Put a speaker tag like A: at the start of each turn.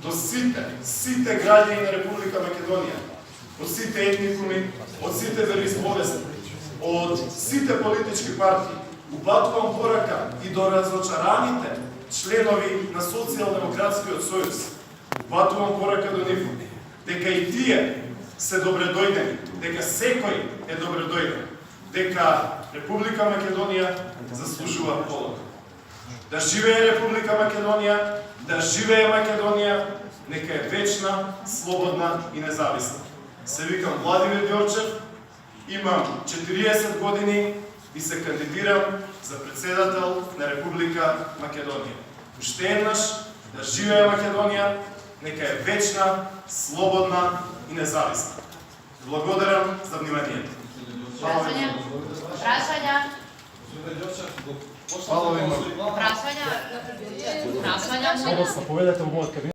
A: до сите граѓани на Република Македонија, од сите етникуми, од сите вероисповести, од сите политички партии, упатувам порака и до разочараните членови на Социјалдемократскиот сојуз. Упатувам порака до нив, дека и тие се добредојдени, дека секој е добредојден, дека Република Македонија заслужува полага. Да живее Република Македонија, да живее Македонија, нека е вечна, слободна и независна. Се викам Владимир Ѓорчев, имам 40 години и се кандидирам за председател на Република Македонија. Уште еднаш, да живее Македонија, нека е вечна, слободна и независна. Благодарам за вниманието.
B: Прашања?
A: Hvala vam.
B: Прашања?
C: Поведете во мојот кабинет.